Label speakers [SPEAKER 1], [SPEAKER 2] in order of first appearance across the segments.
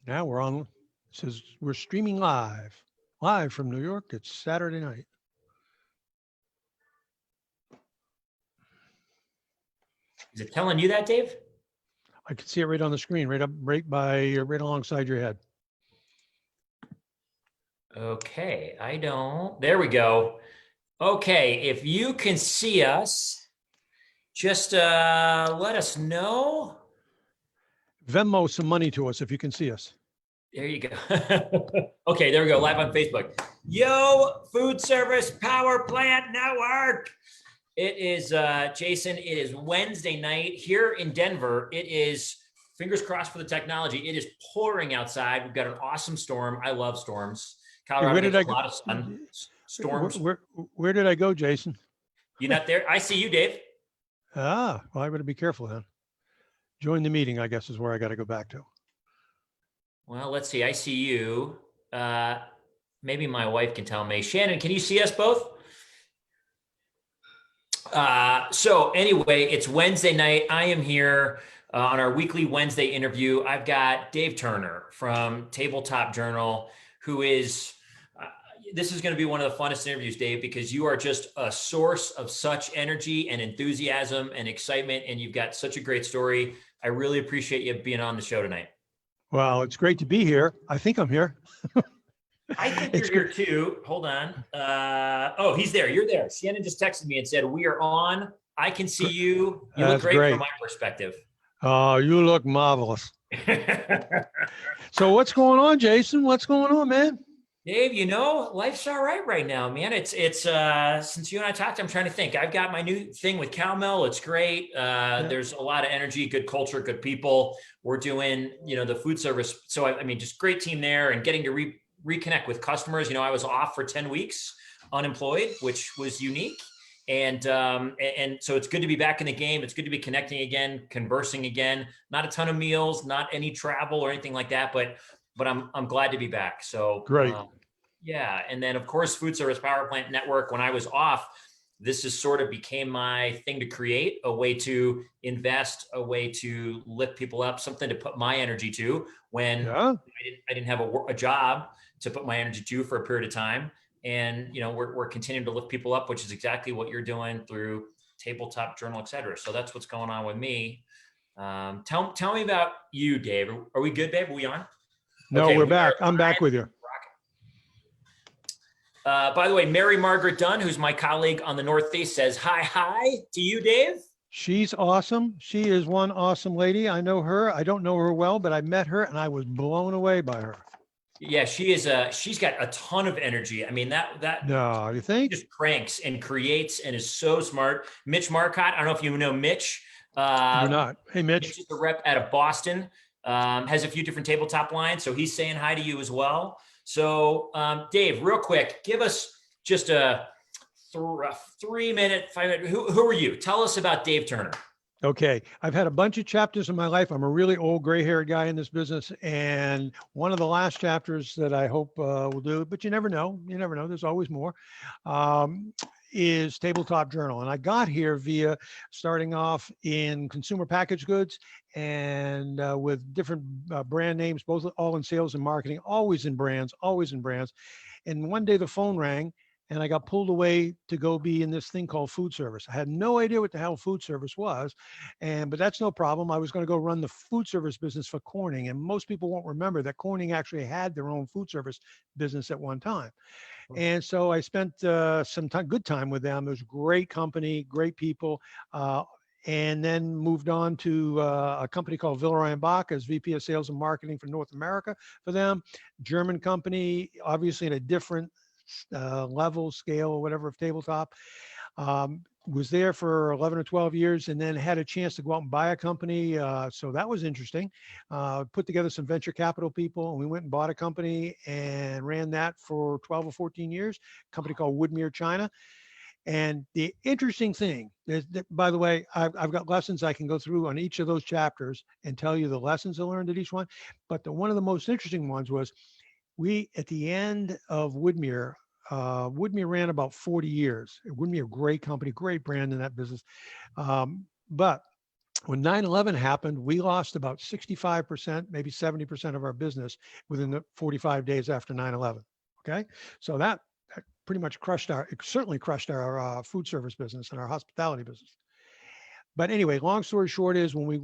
[SPEAKER 1] Now we're on. It says we're streaming live from New York. It's Saturday night.
[SPEAKER 2] Is it telling you that, Dave?
[SPEAKER 1] I can see it right on the screen, right alongside your head.
[SPEAKER 2] Okay, I don't. There we go. Okay, if you can see us, just let us know.
[SPEAKER 1] Venmo some money to us if you can see us.
[SPEAKER 2] There you go. Okay, there we go. Live on Facebook. Yo, Foodservice Powerplant Network. It is Jason. It is Wednesday night here in Denver. It is fingers crossed for the technology. It is pouring outside. We've got an awesome storm. I love storms. Colorado gets a lot of sun. Storms.
[SPEAKER 1] Where did I go, Jason?
[SPEAKER 2] You not there? I see you, Dave.
[SPEAKER 1] Well, I better be careful then. Join the meeting, I guess, is where I got to go back to.
[SPEAKER 2] Well, let's see. I see you. Maybe my wife can tell me. Shannon, can you see us both? So anyway, it's Wednesday night. I am here on our weekly Wednesday interview. I've got Dave Turner from Tabletop Journal, who is, this is going to be one of the funnest interviews, Dave, because you are just a source of such energy and enthusiasm and excitement, and you've got such a great story. I really appreciate you being on the show tonight.
[SPEAKER 1] Well, it's great to be here. I think I'm here.
[SPEAKER 2] I think you're here too. Hold on. Oh, he's there. You're there. Shannon just texted me and said, we are on. I can see you. You look great from my perspective.
[SPEAKER 1] Oh, you look marvelous. So what's going on, Jason? What's going on, man?
[SPEAKER 2] Dave, you know, life's all right now, man. It's since you and I talked, I'm trying to think. I've got my new thing with Cowmill. It's great. There's a lot of energy, good culture, good people. We're doing, the food service. So, I mean, just great team there and getting to reconnect with customers. I was off for 10 weeks unemployed, which was unique. And so it's good to be back in the game. It's good to be connecting again, conversing again, not a ton of meals, not any travel or anything like that, but I'm glad to be back. So
[SPEAKER 1] great.
[SPEAKER 2] Yeah. And then of course, Foodservice Powerplant Network, when I was off, this is sort of became my thing to create, a way to invest, a way to lift people up, something to put my energy to when I didn't have a job to put my energy to for a period of time. And, we're continuing to lift people up, which is exactly what you're doing through Tabletop Journal, et cetera. So that's what's going on with me. Tell me about you, Dave. Are we good, babe? Are we on?
[SPEAKER 1] No, okay, we're back. I'm back with you.
[SPEAKER 2] By the way, Mary Margaret Dunn, who's my colleague on the Northeast, says hi to you, Dave.
[SPEAKER 1] She's awesome. She is one awesome lady. I know her. I don't know her well, but I met her and I was blown away by her.
[SPEAKER 2] Yeah, she is. She's got a ton of energy. I mean, that.
[SPEAKER 1] No, you think?
[SPEAKER 2] Just cranks and creates and is so smart. Mitch Marcotte. I don't know if you know Mitch.
[SPEAKER 1] You're not. Hey, Mitch.
[SPEAKER 2] Mitch is a rep out of Boston. Has a few different tabletop lines, so he's saying hi to you as well. So, Dave, real quick, give us just a 3-minute, 5-minute. Who are you? Tell us about Dave Turner.
[SPEAKER 1] Okay. I've had a bunch of chapters in my life. I'm a really old gray-haired guy in this business. And one of the last chapters that I hope will do, but you never know. You never know. There's always more, is Tabletop Journal. And I got here via starting off in consumer packaged goods and with different brand names, both all in sales and marketing, always in brands. And one day the phone rang and I got pulled away to go be in this thing called food service. I had no idea what the hell food service was, but that's no problem. I was going to go run the food service business for Corning, and most people won't remember that Corning actually had their own food service business at one time. And so I spent some good time with them. It was a great company, great people. And then moved on to a company called Villeroy & Bach as VP of Sales and Marketing for North America for them. German company, obviously in a different level, scale, or whatever of tabletop. Was there for 11 or 12 years and then had a chance to go out and buy a company. So that was interesting. Put together some venture capital people and we went and bought a company and ran that for 12 or 14 years, a company called Woodmere China. And the interesting thing is that, by the way, I've got lessons I can go through on each of those chapters and tell you the lessons I learned at each one. But one of the most interesting ones was at the end of Woodmere, Woodmere ran about 40 years. Woodmere, a great company, great brand in that business. But When 9/11 happened, we lost about 65%, maybe 70% of our business within the 45 days after 9/11. Okay. So that pretty much it certainly crushed our food service business and our hospitality business. But anyway, long story short is when we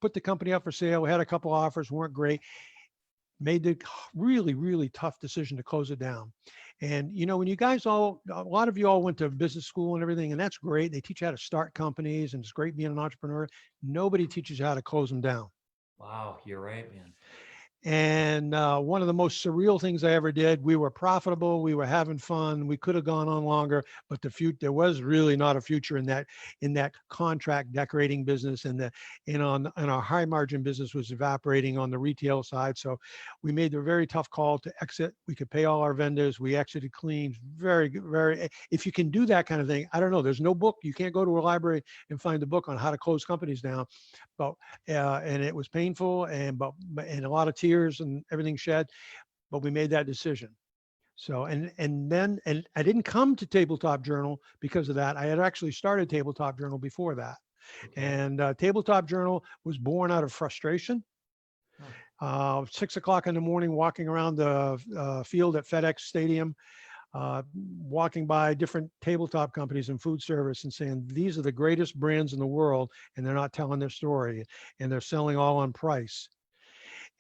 [SPEAKER 1] put the company up for sale. We had a couple offers, weren't great. Made the really, really tough decision to close it down. And, when you guys a lot of you all went to business school and everything, and that's great. They teach you how to start companies and it's great being an entrepreneur. Nobody teaches you how to close them down.
[SPEAKER 2] Wow, you're right, man.
[SPEAKER 1] And one of the most surreal things I ever did, we were profitable, we were having fun, we could have gone on longer, but there was really not a future in that contract decorating business, and our high margin business was evaporating on the retail side. So we made the very tough call to exit. We could pay all our vendors. We exited clean. Very, very. If you can do that kind of thing, I don't know. There's no book. You can't go to a library and find a book on how to close companies down. But and it was painful and a lot of tears and everything shed, but we made that decision. So then I didn't come to Tabletop Journal because of that. I had actually started Tabletop Journal before that.
[SPEAKER 2] Okay.
[SPEAKER 1] And Tabletop Journal was born out of frustration. 6 o'clock in the morning, walking around the field at FedEx Stadium, walking by different tabletop companies and food service and saying, these are the greatest brands in the world, and they're not telling their story, and they're selling all on price.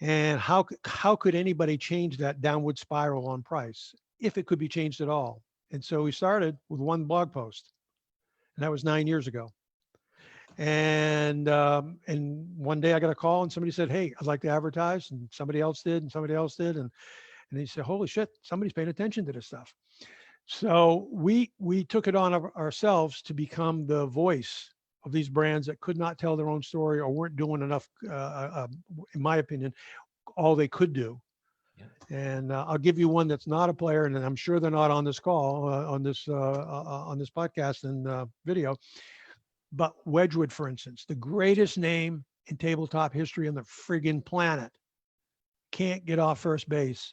[SPEAKER 1] And how could anybody change that downward spiral on price if it could be changed at all? And so we started with one blog post, and that was 9 years ago. And one day I got a call and somebody said, hey, I'd like to advertise, and somebody else did, and he said, holy shit, somebody's paying attention to this stuff. So we took it on ourselves to become the voice of these brands that could not tell their own story or weren't doing enough, in my opinion, all they could do. Yeah. And I'll give you one that's not a player, and I'm sure they're not on this call, on this podcast and video. But Wedgwood, for instance, the greatest name in tabletop history on the friggin' planet, can't get off first base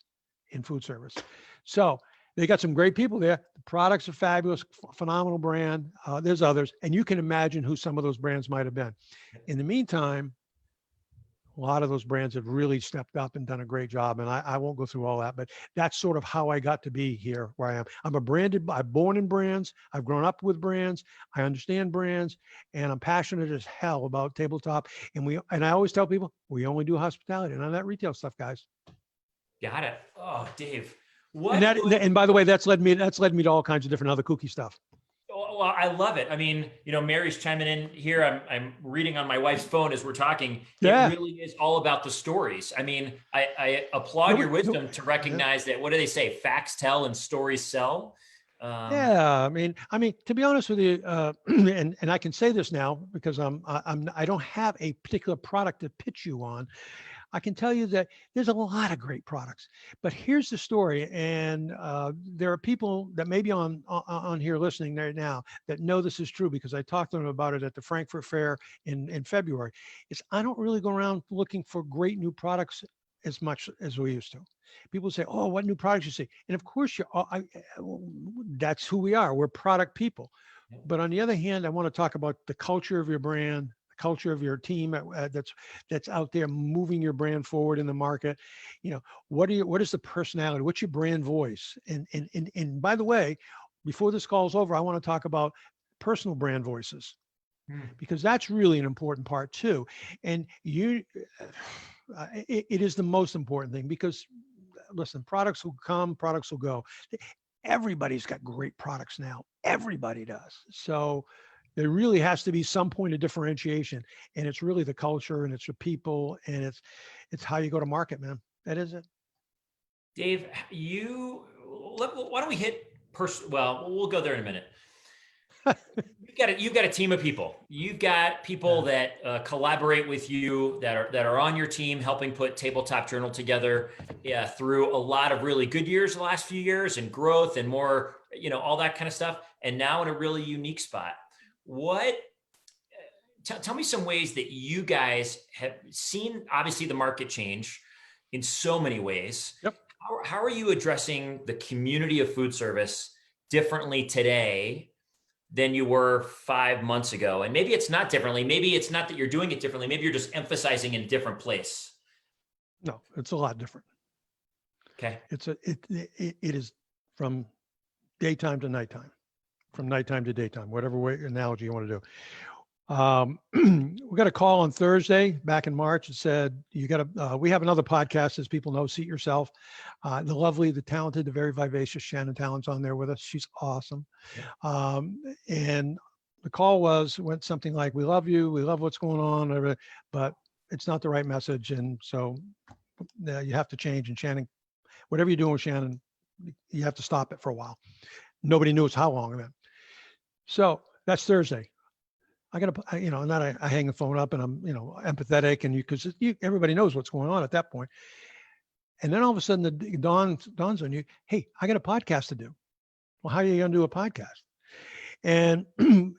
[SPEAKER 1] in food service. So they got some great people there. The products are fabulous, phenomenal brand. There's others, and you can imagine who some of those brands might have been. In the meantime, a lot of those brands have really stepped up and done a great job. And I won't go through all that, but that's sort of how I got to be here where I am. I'm born in brands. I've grown up with brands. I understand brands, and I'm passionate as hell about tabletop. And I always tell people, we only do hospitality, none of that retail stuff, guys.
[SPEAKER 2] Got it. Oh, Dave.
[SPEAKER 1] And by the way, that's led me to all kinds of different other kooky stuff.
[SPEAKER 2] Well, I love it. I mean, Mary's chiming in here. I'm reading on my wife's phone as we're talking. Yeah. It really is all about the stories. I mean, I applaud your wisdom to recognize that. What do they say? Facts tell and stories sell.
[SPEAKER 1] I mean, to be honest with you, and I can say this now because I don't have a particular product to pitch you on. I can tell you that there's a lot of great products, but here's the story. And there are people that may be on here listening right now that know this is true because I talked to them about it at the Frankfurt Fair in February. I don't really go around looking for great new products as much as we used to. People say, oh, what new products you see? And of course, that's who we are. We're product people. But on the other hand, I want to talk about the culture of your brand, culture of your team that's out there moving your brand forward in the market. What is the personality? What's your brand voice? And by the way, before this call is over, I want to talk about personal brand voices because that's really an important part too. And it is the most important thing because listen, products will come, products will go. Everybody's got great products now. Everybody does. So there really has to be some point of differentiation, and it's really the culture, and it's the people, and it's how you go to market, man. That is it.
[SPEAKER 2] Dave, why don't we hit well, we'll go there in a minute. You've got a team of people. You've got people that collaborate with you that are on your team, helping put Tabletop Journal together through a lot of really good years the last few years and growth and more, all that kind of stuff. And now in a really unique spot. Tell me some ways that you guys have seen, obviously, the market change in so many ways.
[SPEAKER 1] Yep.
[SPEAKER 2] How are you addressing the community of food service differently today than you were 5 months ago? And maybe it's not differently. Maybe it's not that you're doing it differently. Maybe you're just emphasizing in a different place.
[SPEAKER 1] No, it's a lot different.
[SPEAKER 2] Okay.
[SPEAKER 1] It is from daytime to nighttime, from nighttime to daytime, whatever way analogy you want to do. We got a call on Thursday back in March. It said, we have another podcast, as people know, Seat Yourself. The lovely, the talented, the very vivacious Shannon Talon's on there with us. She's awesome. And the call went something like, we love you. We love what's going on, but it's not the right message. And so you have to change. And Shannon, whatever you're doing with Shannon, you have to stop it for a while. Nobody knew how long. So that's Thursday. I got to, and then I hang the phone up and I'm, empathetic, and because everybody knows what's going on at that point. And then all of a sudden the dawns on you, hey, I got a podcast to do. Well, how are you going to do a podcast? And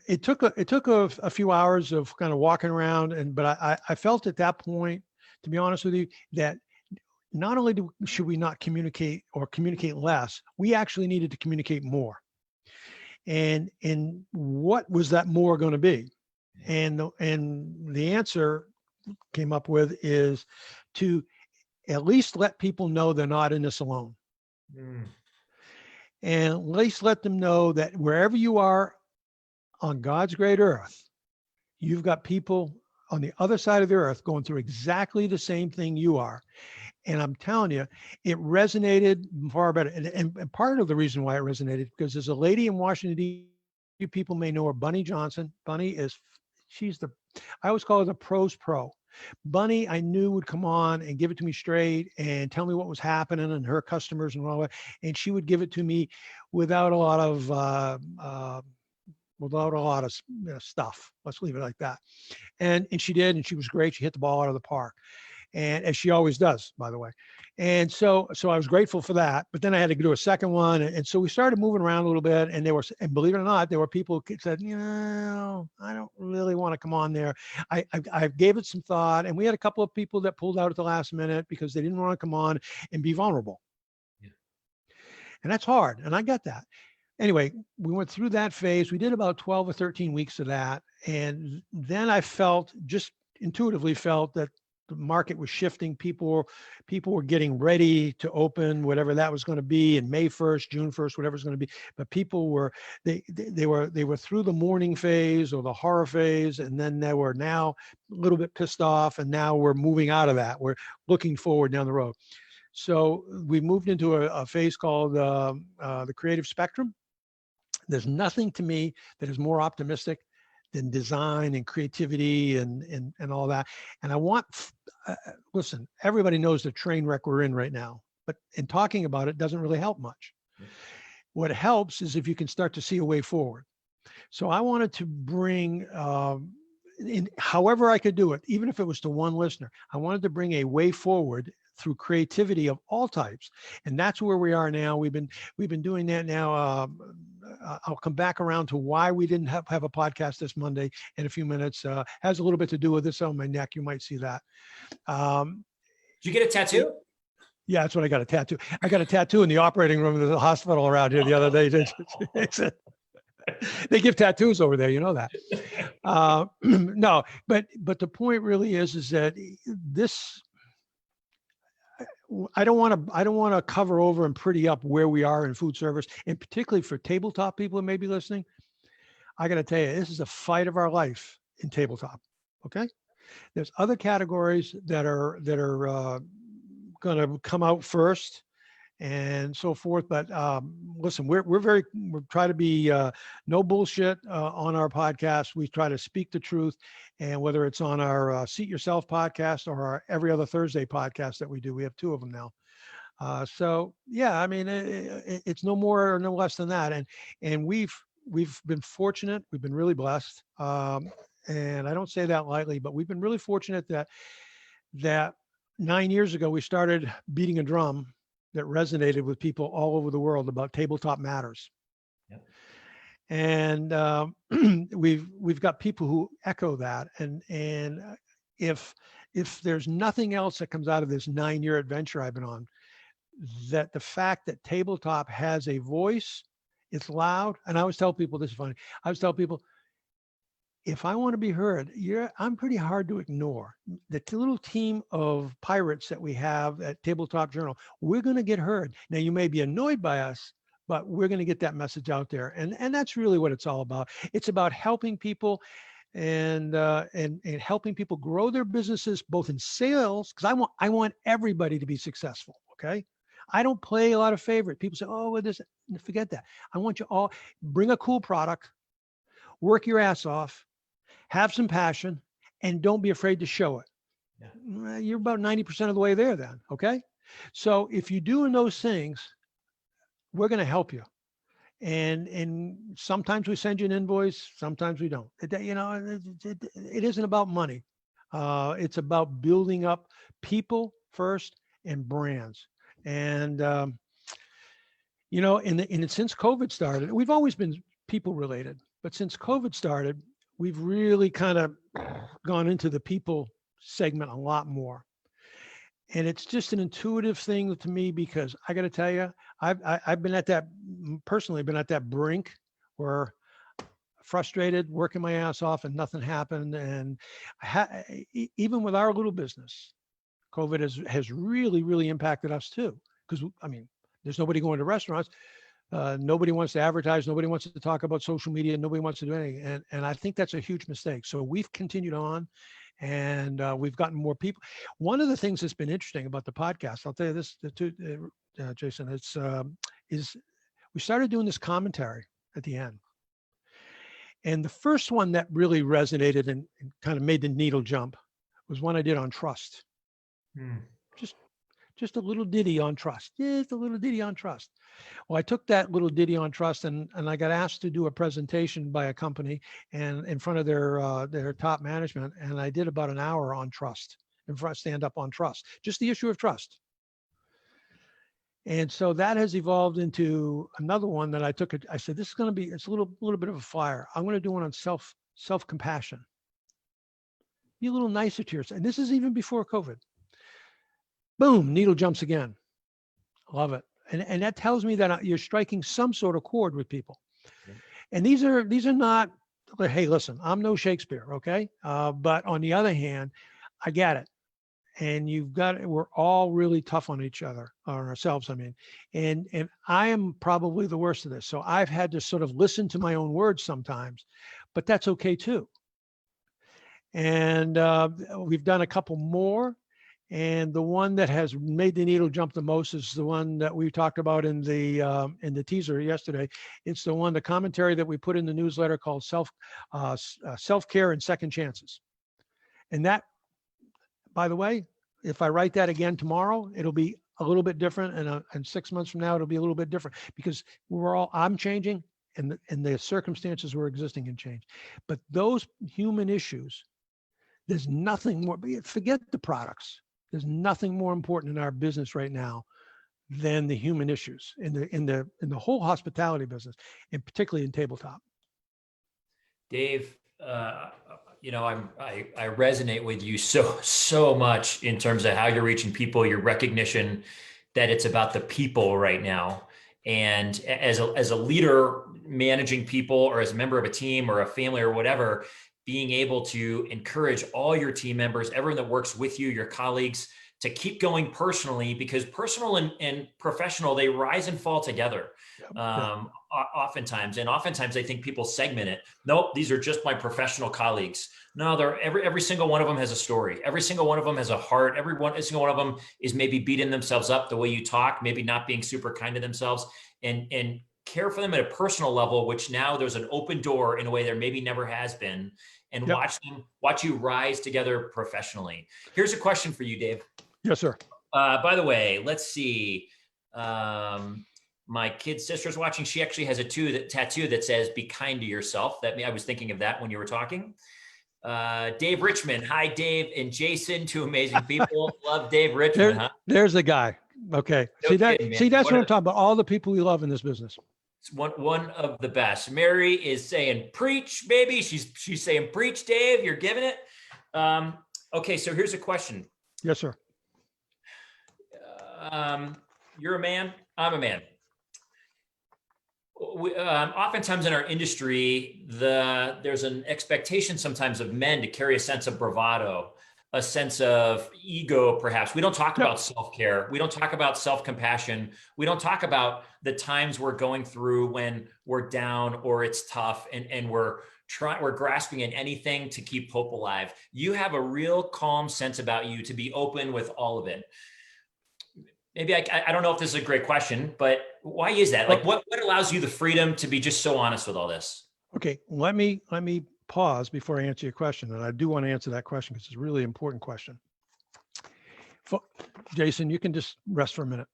[SPEAKER 1] it took a few hours of kind of walking around, but I felt at that point, to be honest with you, that not only should we not communicate or communicate less, we actually needed to communicate more. And what was that more going to be? And the answer came up with is to at least let people know they're not in this alone. And at least let them know that wherever you are on God's great earth, you've got people on the other side of the earth going through exactly the same thing you are. And I'm telling you, it resonated far better. And part of the reason why it resonated, because there's a lady in Washington, D.C., you people may know her, Bunny Johnson. Bunny I always call her the pro's pro. Bunny, I knew, would come on and give it to me straight and tell me what was happening and her customers and all that. And she would give it to me without a lot of stuff. Let's leave it like that. And she did, and she was great. She hit the ball out of the park. And as she always does, by the way. And so I was grateful for that. But then I had to do a second one. And so we started moving around a little bit. And and believe it or not, there were people who said, I don't really want to come on there. I gave it some thought. And we had a couple of people that pulled out at the last minute because they didn't want to come on and be vulnerable. Yeah. And that's hard. And I got that. Anyway, we went through that phase. We did about 12 or 13 weeks of that. And then I just intuitively felt that the market was shifting. People were getting ready to open, whatever that was going to be, in May 1st, June 1st, whatever it's going to be. But people were, they were through the mourning phase or the horror phase. And then they were now a little bit pissed off. And now we're moving out of that. We're looking forward down the road. So we moved into a phase called the creative spectrum. There's nothing to me that is more optimistic than design and creativity and all that. And I want, listen, everybody knows the train wreck we're in right now, but in talking about it doesn't really help much. What helps is if you can start to see a way forward. So I wanted to bring, in however I could do it, even if it was to one listener, I wanted to bring a way forward through creativity of all types. And that's where we are now. We've been doing that now. I'll come back around to why we didn't have a podcast this Monday in a few minutes. Has a little bit to do with this on my neck. You might see that.
[SPEAKER 2] Did you get a tattoo?
[SPEAKER 1] Yeah, that's what I got, a tattoo. I got a tattoo in the operating room of the hospital around here the other day. They give tattoos over there, you know that. No, but the point really is that this, I don't want to cover over and pretty up where we are in food service, and particularly for tabletop people that may be listening. I got to tell you, this is a fight of our life in tabletop. Okay, there's other categories that are going to come out first, and so forth. But listen, we're try to be no bullshit on our podcast. We try to speak the truth, and whether it's on our Seat Yourself podcast or our every other Thursday podcast that we do, we have two of them now. So yeah, I mean, it's no more or no less than that. And we've been fortunate. We've been really blessed. And I don't say that lightly, but we've been really fortunate that 9 years ago, we started beating a drum that resonated with people all over the world about tabletop matters. Yep. And we've got people who echo that. And if there's nothing else that comes out of this 9-year adventure I've been on, that the fact that tabletop has a voice It's loud. And I always tell people, this is funny. I always tell people, if I want to be heard, I'm pretty hard to ignore. The little team of pirates that we have at Tabletop Journal, we're going to get heard. Now, you may be annoyed by us, but we're going to get that message out there. And that's really what it's all about. It's about helping people and helping people grow their businesses, both in sales, because I want everybody to be successful. Okay. I don't play a lot of favorite. People say, oh, well, this, forget that. I want you all, bring a cool product, work your ass off, have some passion, and don't be afraid to show it. Yeah. You're about 90% of the way there then. Okay. So if you're doing those things, we're going to help you. And sometimes we send you an invoice, sometimes we don't. It isn't about money. It's about building up people first and brands. And, since COVID started, we've always been people related, but since COVID started, we've really kind of gone into the people segment a lot more. And it's just an intuitive thing to me, because I got to tell you, I've been at that, personally been at that brink where frustrated, working my ass off and nothing happened. And even with our little business, COVID has really, really impacted us too. Because there's nobody going to restaurants. Nobody wants to advertise. Nobody wants to talk about social media. Nobody wants to do anything. And I think that's a huge mistake. So we've continued on, and we've gotten more people. One of the things that's been interesting about the podcast, I'll tell you this too, Jason, is we started doing this commentary at the end. And the first one that really resonated and kind of made the needle jump was one I did on trust. Just a little ditty on trust. Just a little ditty on trust. Well, I took that little ditty on trust, and I got asked to do a presentation by a company and in front of their top management. And I did about an hour on trust, stand up on trust, just the issue of trust. And so that has evolved into another one that I took. I said, this is going to be, it's a little bit of a flyer. I'm going to do one on self-compassion. Be a little nicer to yourself. And this is even before COVID. Boom, needle jumps again. Love it. And that tells me that you're striking some sort of chord with people. Yeah. And these are not, hey, listen, I'm no Shakespeare, okay? But on the other hand, I get it. And we're all really tough on each other, on ourselves, and I am probably the worst of this. So I've had to sort of listen to my own words sometimes, but that's okay too. And we've done a couple more. And the one that has made the needle jump the most is the one that we talked about in the teaser yesterday. It's the commentary that we put in the newsletter called self-care and second chances. And that, by the way, if I write that again tomorrow, it'll be a little bit different. And 6 months from now, it'll be a little bit different, because I'm changing, and the circumstances we're existing in change. But those human issues, there's nothing more, forget the products. There's nothing more important in our business right now than the human issues in the whole hospitality business, and particularly in tabletop.
[SPEAKER 2] Dave, I resonate with you so much in terms of how you're reaching people, your recognition that it's about the people right now. And as a leader managing people, or as a member of a team or a family or whatever, being able to encourage all your team members, everyone that works with you, your colleagues, to keep going personally, because personal and professional, they rise and fall together. Oftentimes I think people segment it. Nope, these are just my professional colleagues. No, every single one of them has a story. Every single one of them has a heart. Every single one of them is maybe beating themselves up the way you talk, maybe not being super kind to themselves, and care for them at a personal level, which now there's an open door in a way there maybe never has been, and watch you rise together professionally. Here's a question for you, Dave.
[SPEAKER 1] Yes, sir.
[SPEAKER 2] By the way, let's see. My kid's sister's watching. She actually has a tattoo that says, "Be kind to yourself." I was thinking of that when you were talking. Dave Richmond. Hi, Dave and Jason, two amazing people. Love Dave Richmond.
[SPEAKER 1] There's the guy. Okay. No kidding, that's what I'm talking about. All the people we love in this business.
[SPEAKER 2] It's one of the best. Mary is saying, "Preach, baby." She's saying, "Preach, Dave. You're giving it." Okay, so here's a question.
[SPEAKER 1] Yes, sir.
[SPEAKER 2] You're a man. I'm a man. Oftentimes in our industry, there's an expectation sometimes of men to carry a sense of bravado, a sense of ego, perhaps. We don't talk
[SPEAKER 1] Yep.
[SPEAKER 2] about self-care. We don't talk about self-compassion. We don't talk about the times we're going through when we're down or it's tough and we're grasping at anything to keep hope alive. You have a real calm sense about you to be open with all of it. Maybe I don't know if this is a great question, but why is that? Like,
[SPEAKER 1] Well,
[SPEAKER 2] what allows you the freedom to be just so honest with all this?
[SPEAKER 1] okay. Let me pause before I answer your question. And I do want to answer that question because it's a really important question. Jason, you can just rest for a minute.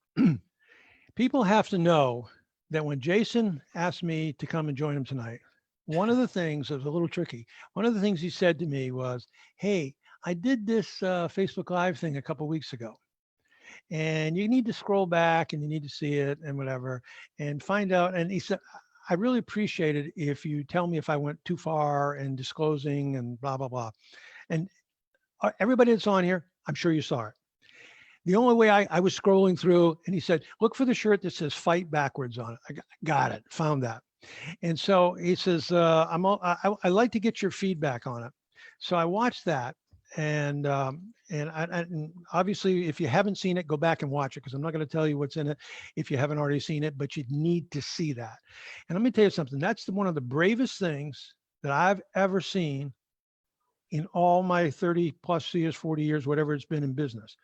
[SPEAKER 1] People have to know that when Jason asked me to come and join him tonight, one of the things that was a little tricky. One of the things he said to me was, "Hey, I did this Facebook Live thing a couple weeks ago, and you need to scroll back and you need to see it and whatever and find out." And he said, "I really appreciate it if you tell me if I went too far in disclosing and blah blah blah." And everybody that's on here, I'm sure you saw it. The only way I was scrolling through, and he said, "Look for the shirt that says fight backwards on it." I got it, found that. And so he says, I like to get your feedback on it. So I watched that. And obviously, if you haven't seen it, go back and watch it because I'm not going to tell you what's in it if you haven't already seen it, but you need to see that. And let me tell you something. That's one of the bravest things that I've ever seen in all my 30 plus years, 40 years, whatever it's been in business.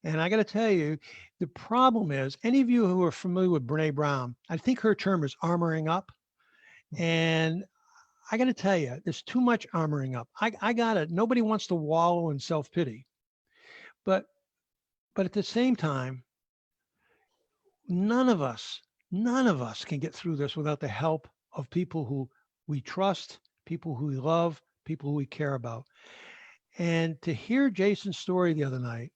[SPEAKER 1] And I got to tell you, the problem is, any of you who are familiar with Brene Brown, I think her term is armoring up. And I got to tell you, there's too much armoring up. I got it. Nobody wants to wallow in self-pity. But at the same time, none of us can get through this without the help of people who we trust, people who we love, people who we care about. And to hear Jason's story the other night,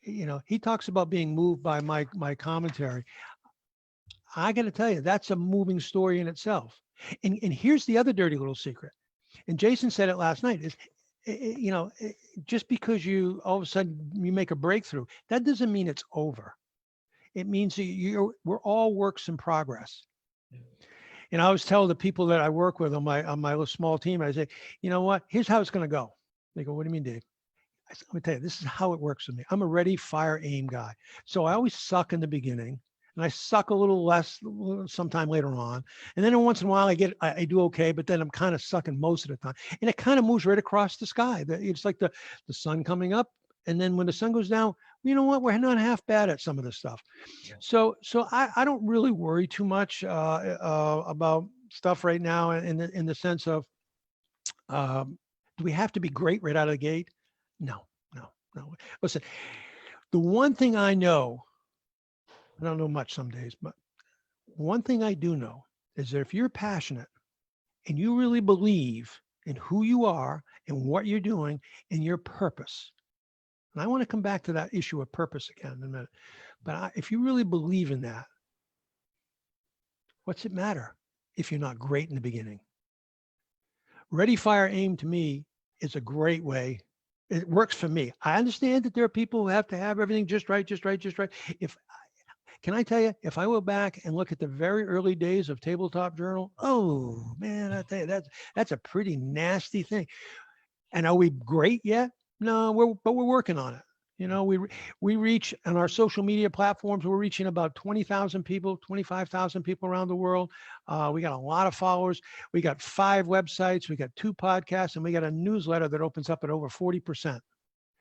[SPEAKER 1] he talks about being moved by my commentary. I got to tell you, that's a moving story in itself. And here's the other dirty little secret. And Jason said it last night is, just because you all of a sudden you make a breakthrough, that doesn't mean it's over. It means we're all works in progress. And I always tell the people that I work with on my little small team, I say, you know what? Here's how it's going to go. They go, "What do you mean, Dave?" I said, "Let me tell you, this is how it works with me. I'm a ready, fire, aim guy. So I always suck in the beginning, and I suck a little less sometime later on. And then once in a while I do okay, but then I'm kind of sucking most of the time. And it kind of moves right across the sky. It's like the sun coming up. And then when the sun goes down, you know what? We're not half bad at some of this stuff.
[SPEAKER 2] Yeah.
[SPEAKER 1] So I don't really worry too much about stuff right now in the sense of, do we have to be great right out of the gate? No. Listen, the one thing I know, I don't know much some days, but one thing I do know is that if you're passionate and you really believe in who you are and what you're doing and your purpose, and I want to come back to that issue of purpose again in a minute, but if you really believe in that, what's it matter if you're not great in the beginning? Ready, fire, aim to me is a great way. It works for me. I understand that there are people who have to have everything just right. Can I tell you, if I go back and look at the very early days of Tabletop Journal, oh man, I tell you, that's a pretty nasty thing. And are we great yet? No, but we're working on it. We reach on our social media platforms, we're reaching about 20,000 people, 25,000 people around the world. We got a lot of followers. We got 5 websites, we got 2 podcasts, and we got a newsletter that opens up at over 40%.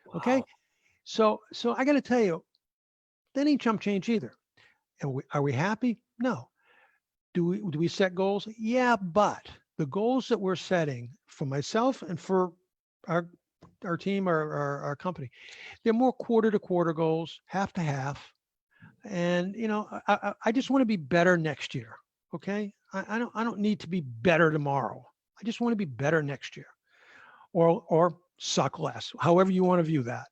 [SPEAKER 2] Wow.
[SPEAKER 1] Okay. So I got to tell you, that ain't chump change either. And are we happy? No. Do we set goals? Yeah, but the goals that we're setting for myself and for our team, our company, they're more quarter to quarter goals, half to half. And I just want to be better next year. Okay. I don't need to be better tomorrow. I just want to be better next year, or suck less, however you want to view that.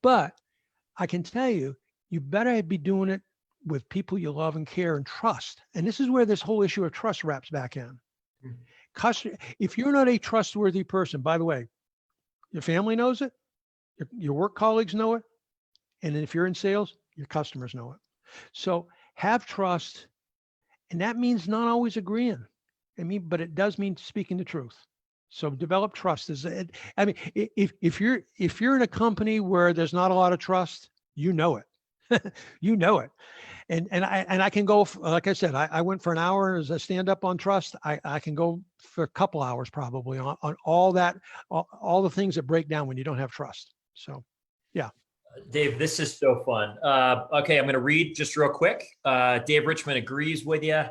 [SPEAKER 1] But I can tell you, you better be doing it with people you love and care and trust. And this is where this whole issue of trust wraps back in. If you're not a trustworthy person, by the way, your family knows it, your work colleagues know it, and if you're in sales, your customers know it. So have trust And that means not always agreeing. But it does mean speaking the truth. So develop trust. If you're in a company where there's not a lot of trust, you know it. You know it. And I can go, like I said, I went for an hour as a stand up on trust. I can go for a couple hours probably on all that, all the things that break down when you don't have trust. So, yeah.
[SPEAKER 2] Dave, this is so fun. Okay, I'm going to read just real quick. Dave Richmond agrees with you.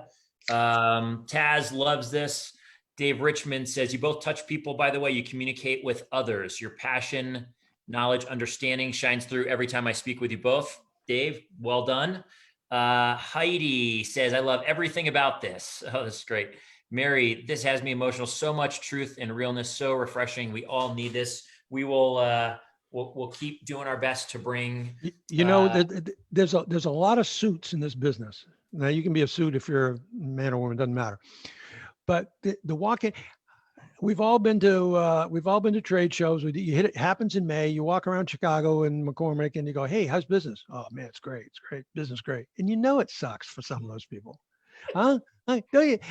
[SPEAKER 2] Taz loves this. Dave Richmond says, you both touch people, by the way, you communicate with others. Your passion, knowledge, understanding shines through every time I speak with you both. Dave, well done. Heidi says, I love everything about this. Oh, this is great. Mary, this has me emotional. So much truth and realness. So refreshing. We all need this. We will, we'll keep doing our best to bring.
[SPEAKER 1] There's a lot of suits in this business. Now you can be a suit if you're a man or woman, doesn't matter. But the walk-in, we've all been to trade shows. It happens in May. You walk around Chicago and McCormick, and you go, "Hey, how's business?" "Oh man, it's great. It's great. Business great." And it sucks for some of those people, huh? I get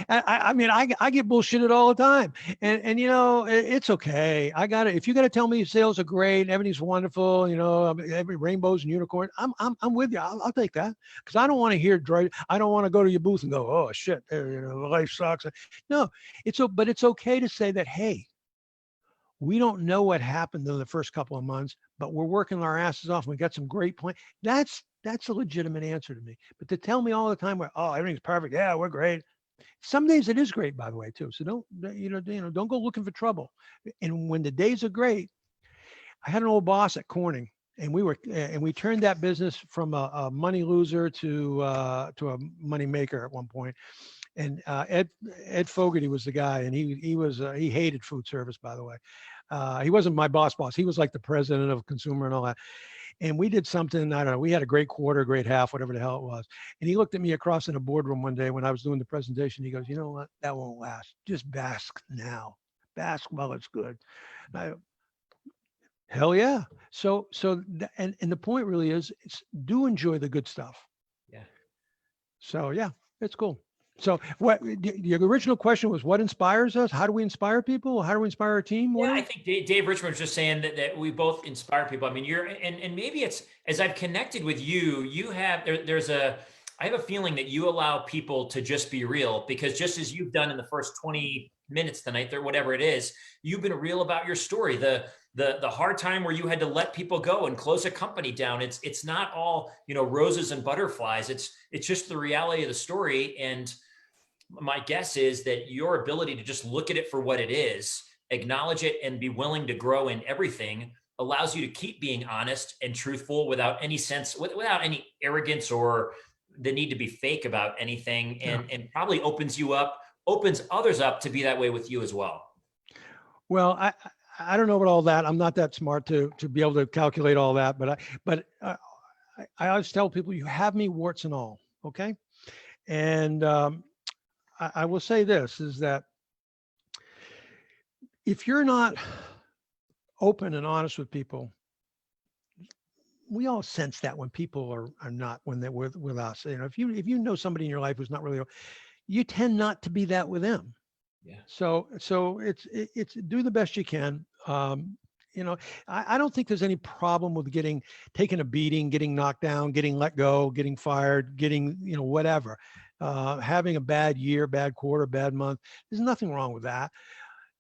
[SPEAKER 1] bullshitted all the time, and it's okay. I got it. If you got to tell me sales are great and everything's wonderful, every rainbows and unicorn, I'm with you. I'll take that, because I don't want to hear I don't want to go to your booth and go, "Oh shit, life sucks." No, but it's okay to say that. Hey, we don't know what happened in the first couple of months, but we're working our asses off. And we got some great plans. That's a legitimate answer to me. But to tell me all the time, "Oh, everything's perfect. Yeah, we're great." Some days it is great, by the way, too. So don't go looking for trouble. And when the days are great, I had an old boss at Corning, and we turned that business from a money loser to a money maker at one point. And Ed Fogarty was the guy, and he hated food service, by the way. He wasn't my boss. He was like the president of consumer and all that. And we did something, I don't know, we had a great quarter, great half, whatever the hell it was. And he looked at me across in a boardroom one day when I was doing the presentation. He goes, "You know what? That won't last. Just bask now. Bask while it's good." Hell yeah. And the point really is, do enjoy the good stuff.
[SPEAKER 2] Yeah.
[SPEAKER 1] So yeah, it's cool. So the original question was, what inspires us? How do we inspire people? How do we inspire our team?
[SPEAKER 2] Yeah, I think Dave Richmond was just saying that we both inspire people. I mean, and maybe it's, as I've connected with you, I have a feeling that you allow people to just be real, because just as you've done in the first 20 minutes tonight, or whatever it is, you've been real about your story. The hard time where you had to let people go and close a company down. It's not all, roses and butterflies. It's just the reality of the story. And my guess is that your ability to just look at it for what it is, acknowledge it, and be willing to grow in everything allows you to keep being honest and truthful without any arrogance or the need to be fake about anything, and probably opens others up to be that way with you as well.
[SPEAKER 1] Well, I don't know about all that. I'm not that smart to be able to calculate all that, but I always tell people, you have me warts and all. Okay. And, I will say this, is that if you're not open and honest with people, we all sense that when people are not, when they're with us. If you know somebody in your life who's not really, you tend not to be that with them.
[SPEAKER 2] Yeah.
[SPEAKER 1] So it's do the best you can. I don't think there's any problem with taking a beating, getting knocked down, getting let go, getting fired, getting, whatever. Having a bad year, bad quarter, bad month. There's nothing wrong with that.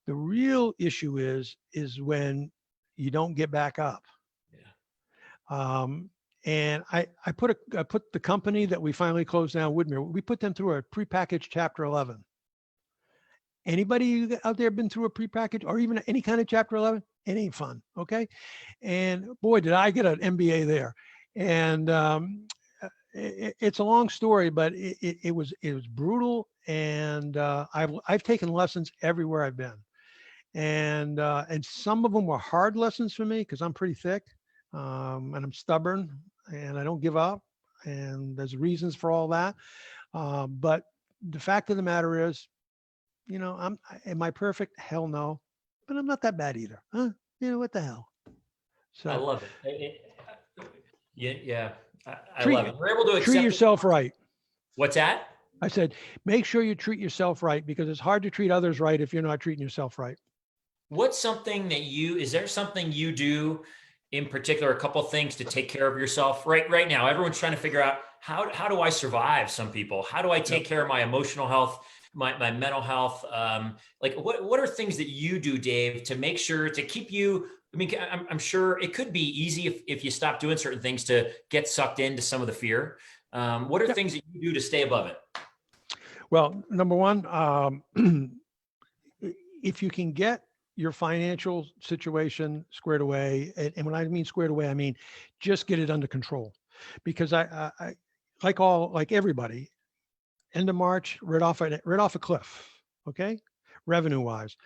[SPEAKER 1] The real issue is when you don't get back up. Yeah. And I put the company that we finally closed down, Woodmere, we put them through a prepackaged Chapter 11. Anybody out there been through a prepackaged or even any kind of Chapter 11? It ain't fun. Okay. And boy, did I get an MBA there. And, it's a long story, but it was brutal, and I've taken lessons everywhere I've been, and some of them were hard lessons for me because I'm pretty thick, and I'm stubborn, and I don't give up, and there's reasons for all that, but the fact of the matter is, am I perfect? Hell no, but I'm not that bad either. Huh? What the hell? So
[SPEAKER 2] I love it. Yeah. I love it. We're able to accept
[SPEAKER 1] treat yourself right.
[SPEAKER 2] What's that?
[SPEAKER 1] I said, make sure you treat yourself right, because it's hard to treat others right if you're not treating yourself right.
[SPEAKER 2] What's something that is there something you do in particular, a couple of things to take care of yourself right now? Everyone's trying to figure out how do I survive? Some people, how do I
[SPEAKER 1] Yep.
[SPEAKER 2] take care of my emotional health, my mental health? Like what are things that you do, Dave, to make sure to keep you? I mean, I'm sure it could be easy if you stop doing certain things to get sucked into some of the fear. What are
[SPEAKER 1] Yep.
[SPEAKER 2] things that you do to stay above it?
[SPEAKER 1] Well, number one, if you can get your financial situation squared away, and when I mean squared away, I mean just get it under control, because I like everybody, end of March, right off a cliff. Okay, revenue wise,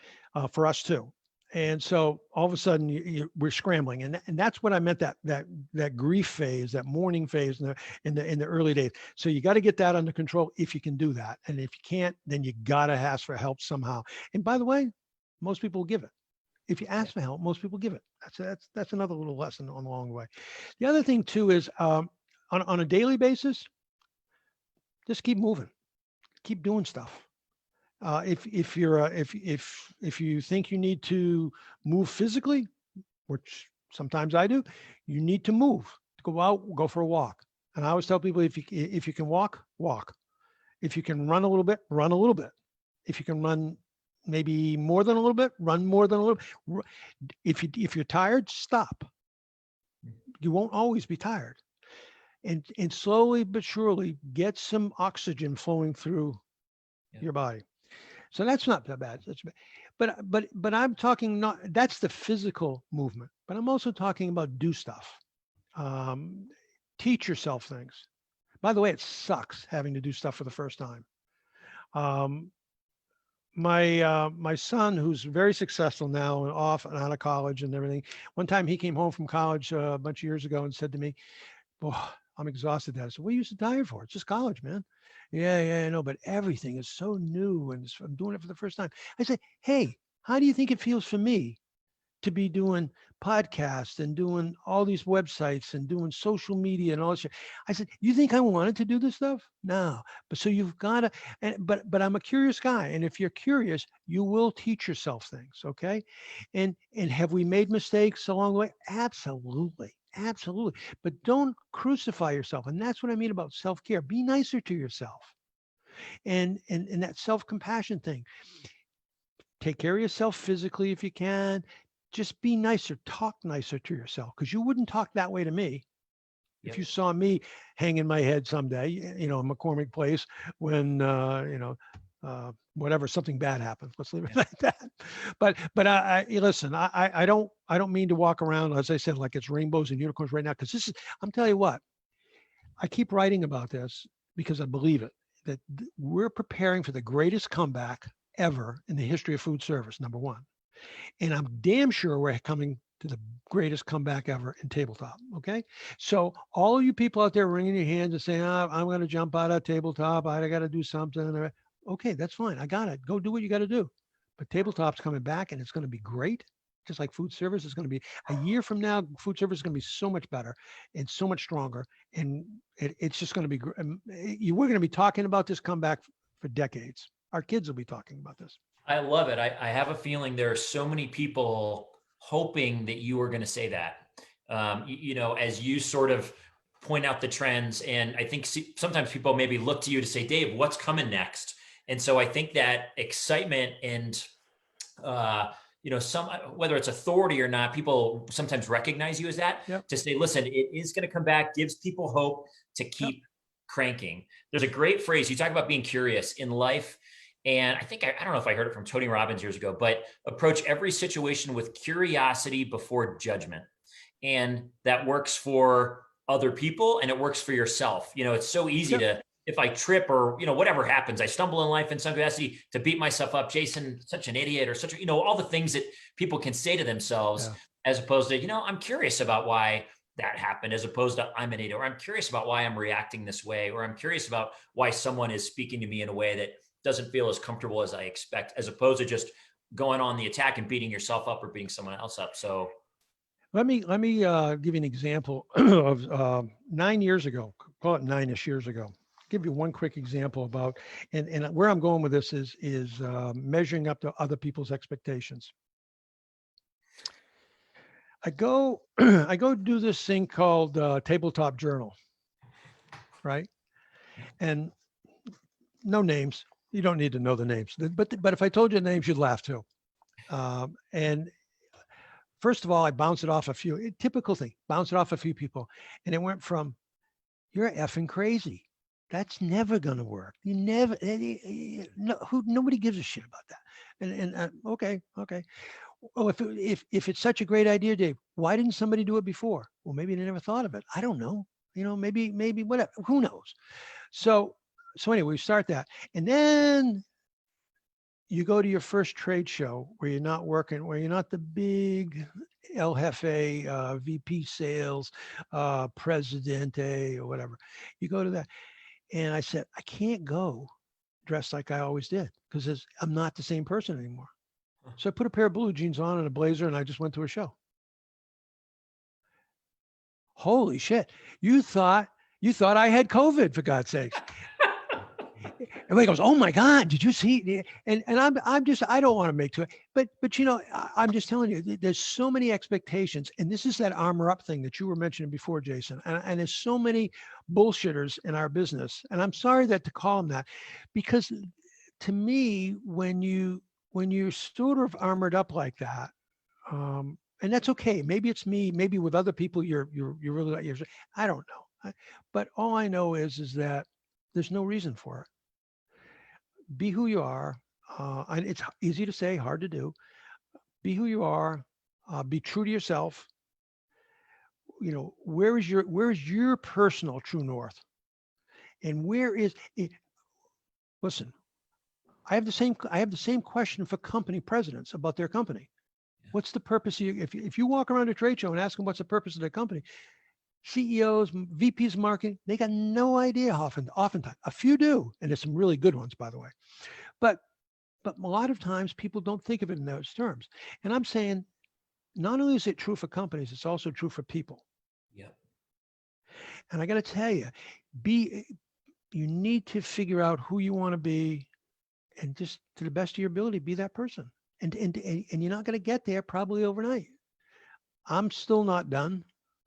[SPEAKER 1] for us too. And so all of a sudden we're scrambling, and that's what I meant, that grief phase, that mourning phase in the early days. So you got to get that under control if you can do that, and if you can't, then you got to ask for help somehow. And by the way, most people will give it. If you ask for help, most people give it. That's another little lesson along the way. The other thing too is, on a daily basis, just keep moving, keep doing stuff. If you're if you think you need to move physically, which sometimes I do, you need to move. Go out, go for a walk. And I always tell people, if you can walk, walk. If you can run a little bit, run a little bit. If you can run maybe more than a little bit, run more than a little bit. If you're tired, stop. You won't always be tired. And slowly but surely get some oxygen flowing through your body. So that's not that bad. But I'm talking, not that's the physical movement, but I'm also talking about do stuff. Teach yourself things. By the way, it sucks having to do stuff for the first time. Um, my son, who's very successful now and off and out of college and everything. One time he came home from college a bunch of years ago and said to me, "Oh, I'm exhausted, Dad." I said, "What are you so tired for? It's just college, man." Yeah, I know, but everything is so new and I'm doing it for the first time. I said, "Hey, how do you think it feels for me to be doing podcasts and doing all these websites and doing social media and all this shit?" I said, "You think I wanted to do this stuff? No." But so you've got to, but I'm a curious guy. And if you're curious, you will teach yourself things. Okay. And have we made mistakes along the way? Absolutely. Absolutely. But don't crucify yourself. And that's what I mean about self-care. Be nicer to yourself. And that self-compassion thing. Take care of yourself physically if you can. Just be nicer, talk nicer to yourself, because you wouldn't talk that way to me if you saw me hanging my head someday, in McCormick Place, when whatever, something bad happens. Let's leave it like that. But I listen. I don't mean to walk around, as I said, like it's rainbows and unicorns right now, because this is. I'm telling you what. I keep writing about this because I believe it, that we're preparing for the greatest comeback ever in the history of food service. Number one. And I'm damn sure we're coming to the greatest comeback ever in tabletop. Okay. So all of you people out there wringing your hands and saying, "Oh, I'm going to jump out of tabletop. I got to do something." Okay, that's fine. I got it. Go do what you got to do. But tabletop's coming back and it's going to be great. Just like food service is going to be a year from now, food service is going to be so much better and so much stronger. And it's just going to be, we're going to be talking about this comeback for decades. Our kids will be talking about this.
[SPEAKER 2] I love it. I have a feeling there are so many people hoping that you are going to say that, as you sort of point out the trends. And I think sometimes people maybe look to you to say, "Dave, what's coming next?" And so I think that excitement and, whether it's authority or not, people sometimes recognize you as that.
[SPEAKER 1] Yep.
[SPEAKER 2] To say, listen, it is going to come back, gives people hope to keep cranking. There's a great phrase. You talk about being curious in life. And I think, I don't know if I heard it from Tony Robbins years ago, but approach every situation with curiosity before judgment. And that works for other people and it works for yourself. It's so easy to, if I trip or, whatever happens, I stumble in life in some capacity, to beat myself up. Jason, such an idiot, or such, all the things that people can say to themselves, as opposed to, I'm curious about why that happened, as opposed to I'm an idiot, or I'm curious about why I'm reacting this way, or I'm curious about why someone is speaking to me in a way that doesn't feel as comfortable as I expect, as opposed to just going on the attack and beating yourself up or beating someone else up. So
[SPEAKER 1] let me give you an example of 9 years ago, call it 9-ish years ago. give you one quick example about, and where I'm going with this is measuring up to other people's expectations. I go I go do this thing called Tabletop Journal, right? And no names. You don't need to know the names, but if I told you the names, you'd laugh too. And first of all, I bounce it off a few, typical thing, bounce it off a few people, and it went from, "You're effing crazy. That's never going to work. You never, no, nobody gives a shit about that." And okay. Oh, if it's such a great idea, Dave, why didn't somebody do it before? Well, maybe they never thought of it. I don't know. Maybe whatever. Who knows? So anyway, we start that, and then you go to your first trade show where you're not working, where you're not the big El Jefe, VP sales, Presidente or whatever. You go to that, and I said, I can't go dressed like I always did because I'm not the same person anymore. So I put a pair of blue jeans on and a blazer, and I just went to a show. Holy shit! You thought I had COVID, for God's sakes. Everybody goes, "Oh my God, did you see?" And I'm just, I don't want to make to it, but I'm just telling you, there's so many expectations, and this is that armor up thing that you were mentioning before, Jason. And there's so many bullshitters in our business, and I'm sorry to call them that, because to me, when you're sort of armored up like that, and that's okay. Maybe it's me. Maybe with other people, you're really, I don't know. But all I know is that there's no reason for it. Be who you are. And it's easy to say, hard to do. Be who you are. Be true to yourself. Where is your personal true north? And where is it? Listen, I have the same question for company presidents about their company. What's the purpose of you? If you walk around a trade show and ask them what's the purpose of their company, CEOs, VPs of marketing, they got no idea oftentimes. A few do, and there's some really good ones, by the way. But a lot of times people don't think of it in those terms. And I'm saying, not only is it true for companies, it's also true for people.
[SPEAKER 2] Yeah.
[SPEAKER 1] And I got to tell you, you need to figure out who you want to be, and just to the best of your ability, be that person. And you're not going to get there probably overnight. I'm still not done.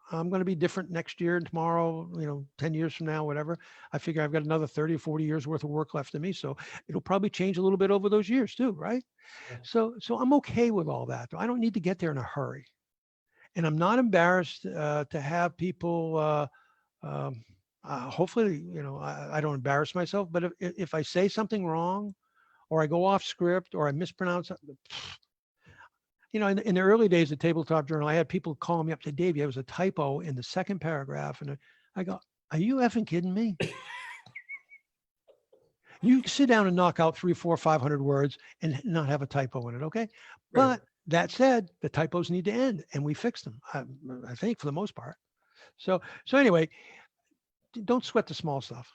[SPEAKER 1] I'm going to be different next year and tomorrow, 10 years from now, whatever. I figure I've got another 30 or 40 years worth of work left in me. So it'll probably change a little bit over those years too, right? Yeah. So I'm okay with all that. I don't need to get there in a hurry. And I'm not embarrassed to have people, hopefully, I don't embarrass myself, but if I say something wrong or I go off script or I mispronounce something, in the early days of Tabletop Journal, I had people calling me up, say, "Dave, there was a typo in the second paragraph." And I go, "Are you effing kidding me?" You sit down and knock out 300, 400, 500 words and not have a typo in it, okay? Right. But that said, the typos need to end, and we fixed them, I think, for the most part. So anyway, don't sweat the small stuff,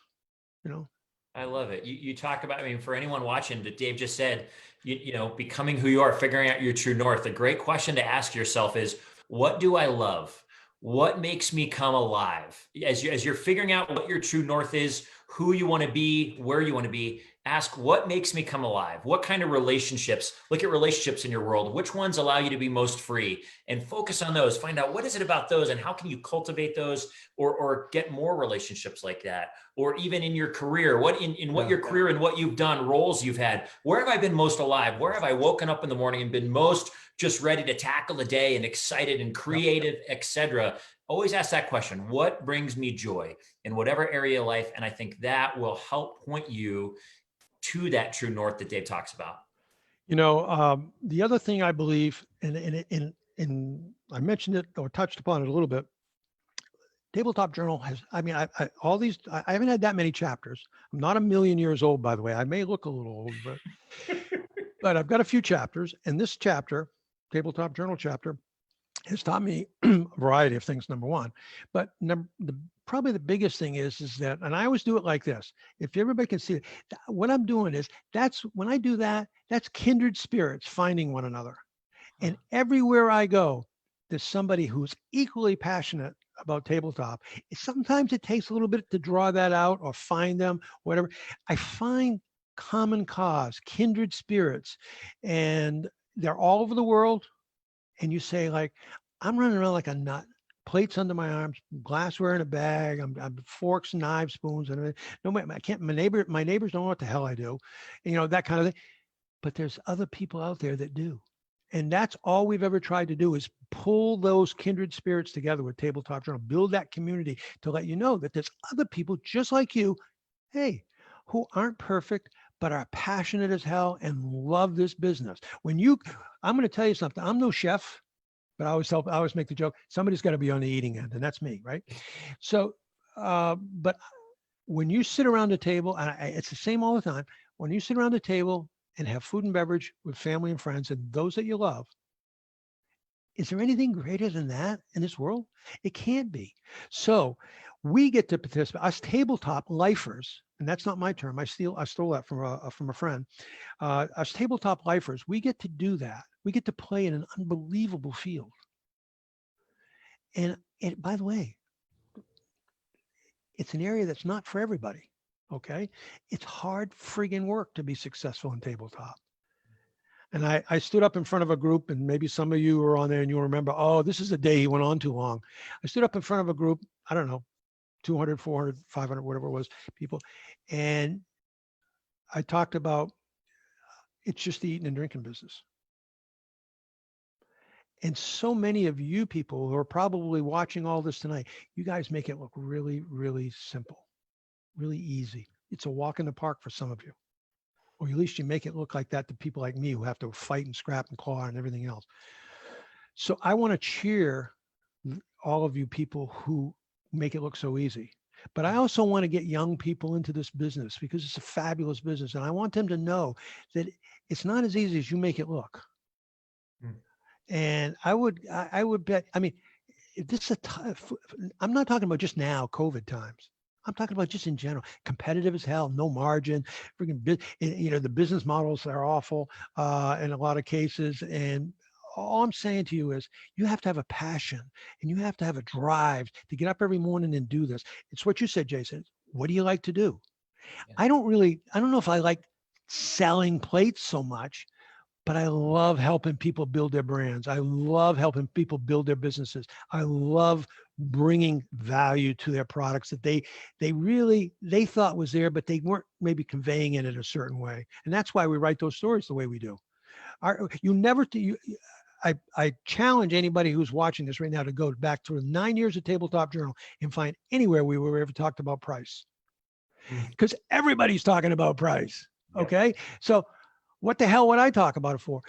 [SPEAKER 2] I love it. You talk about, for anyone watching, that Dave just said, becoming who you are, figuring out your true north. A great question to ask yourself is, what do I love? What makes me come alive? As you're figuring out what your true north is, who you want to be, where you want to be, ask, what makes me come alive? What kind of relationships? Look at relationships in your world. Which ones allow you to be most free? And focus on those. Find out, what is it about those, and how can you cultivate those or get more relationships like that? Or even in your career, what your career and what you've done, roles you've had, where have I been most alive? Where have I woken up in the morning and been most just ready to tackle the day and excited and creative, etc.? Always ask that question. What brings me joy in whatever area of life? And I think that will help point you to that true north that Dave talks about.
[SPEAKER 1] The other thing I believe, and I mentioned it or touched upon it a little bit, Tabletop Journal has, I haven't had that many chapters. I'm not a million years old, by the way. I may look a little old, but I've got a few chapters. And this chapter, Tabletop Journal chapter, has taught me a variety of things, number one. But probably the biggest thing is that, and I always do it like this. If everybody can see it, what I'm doing is, when I do that, that's kindred spirits finding one another. And everywhere I go, there's somebody who's equally passionate about tabletop is sometimes it takes a little bit to draw that out or find them, whatever. I find common cause, kindred spirits, and they're all over the world. And you say like, I'm running around like a nut, plates under my arms, glassware in a bag, I'm forks, knives, spoons, and no, I can't. My neighbors don't know what the hell I do, that kind of thing. But there's other people out there that do. And that's all we've ever tried to do is pull those kindred spirits together with Tabletop Journal, build that community to let you know that there's other people just like you, hey, who aren't perfect, but are passionate as hell and love this business. I'm going to tell you something. I'm no chef, but I always make the joke, somebody's got to be on the eating end, and that's me, right? So, but when you sit around the table, and it's the same all the time, when you sit around the table and have food and beverage with family and friends and those that you love, is there anything greater than that in this world? It can't be. So we get to participate, us tabletop lifers, and that's not my term. I stole that from a friend. Us tabletop lifers, we get to do that. We get to play in an unbelievable field. And by the way, it's an area that's not for everybody. Okay. It's hard friggin' work to be successful in tabletop. And I stood up in front of a group, and maybe some of you were on there and you'll remember, oh, this is the day he went on too long. I stood up in front of a group, I don't know, 200, 400, 500, whatever it was, people. And I talked about, it's just the eating and drinking business. And so many of you people who are probably watching all this tonight, you guys make it look really, really simple, really easy. It's a walk in the park for some of you. Or at least you make it look like that to people like me who have to fight and scrap and claw and everything else. So I want to cheer all of you people who make it look so easy. But I also want to get young people into this business because it's a fabulous business. And I want them to know that it's not as easy as you make it look. And I would bet, I mean, if this is I'm not talking about just now, COVID times. I'm talking about just in general, competitive as hell, no margin, freaking, the business models are awful in a lot of cases. And all I'm saying to you is you have to have a passion and you have to have a drive to get up every morning and do this. It's what you said, Jason. What do you like to do? Yeah. I don't know if I like selling plates so much, but I love helping people build their brands. I love helping people build their businesses. I love bringing value to their products that they thought was there, but they weren't maybe conveying it in a certain way. And that's why we write those stories the way we do. I challenge anybody who's watching this right now to go back to 9 years of Tabletop Journal and find anywhere we were ever talked about price. Because everybody's talking about price. Okay. Yeah. So what the hell would I talk about it for?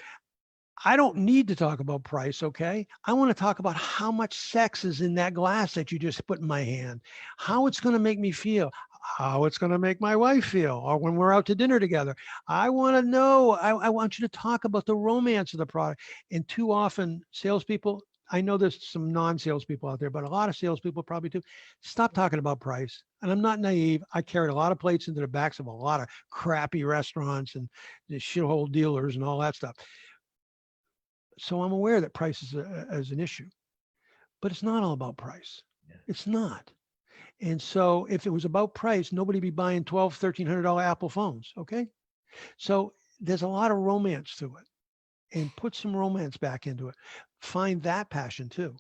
[SPEAKER 1] I don't need to talk about price, okay? I want to talk about how much sex is in that glass that you just put in my hand, how it's going to make me feel, how it's going to make my wife feel, or when we're out to dinner together. I want to know, I want you to talk about the romance of the product. And too often, salespeople, I know there's some non-salespeople out there, but a lot of salespeople probably do. Stop talking about price. And I'm not naive. I carried a lot of plates into the backs of a lot of crappy restaurants and the shithole dealers and all that stuff. So I'm aware that price is an issue, but it's not all about price. Yeah. It's not. And so if it was about price, nobody would be buying $1,200, $1,300 Apple phones. Okay. So there's a lot of romance to it, and put some romance back into it. Find that passion too.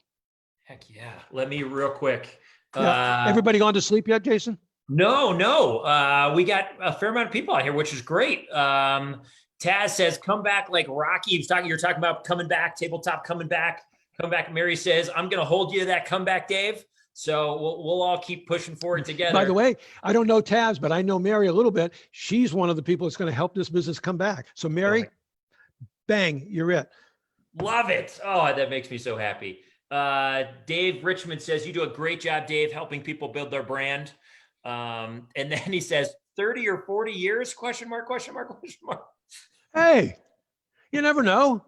[SPEAKER 1] Heck
[SPEAKER 2] yeah. Let me real quick.
[SPEAKER 1] Everybody gone to sleep yet, Jason?
[SPEAKER 2] No. We got a fair amount of people out here, which is great. Taz says, come back like Rocky. You're talking about coming back, tabletop coming back. Come back. Mary says, I'm going to hold you to that comeback, Dave. So we'll all keep pushing forward together.
[SPEAKER 1] By the way, I don't know Taz, but I know Mary a little bit. She's one of the people that's going to help this business come back. So Mary, bang, you're it.
[SPEAKER 2] Love it. Oh, that makes me so happy. Dave Richmond says, you do a great job, Dave, helping people build their brand. And then he says, 30 or 40 years, question mark.
[SPEAKER 1] Hey, you never know.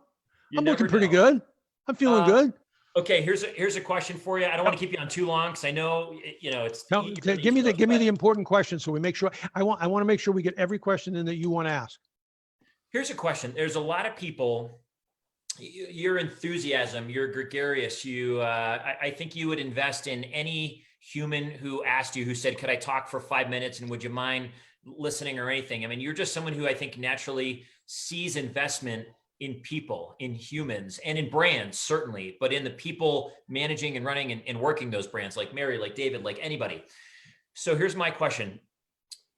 [SPEAKER 1] I'm looking pretty good. I'm feeling good.
[SPEAKER 2] Okay, here's a question for you. I don't want to keep you on too long because I know it's.
[SPEAKER 1] Give me the important question so we make sure. I want to make sure we get every question in that you want to ask.
[SPEAKER 2] Here's a question. There's a lot of people your enthusiasm, you're gregarious. I think you would invest in any human who asked you, who said, could I talk for 5 minutes and would you mind listening or anything? I mean, you're just someone who I think naturally sees investment in people, in humans, and in brands, certainly, but in the people managing and running and working those brands, like Mary, like David, like anybody. So here's my question.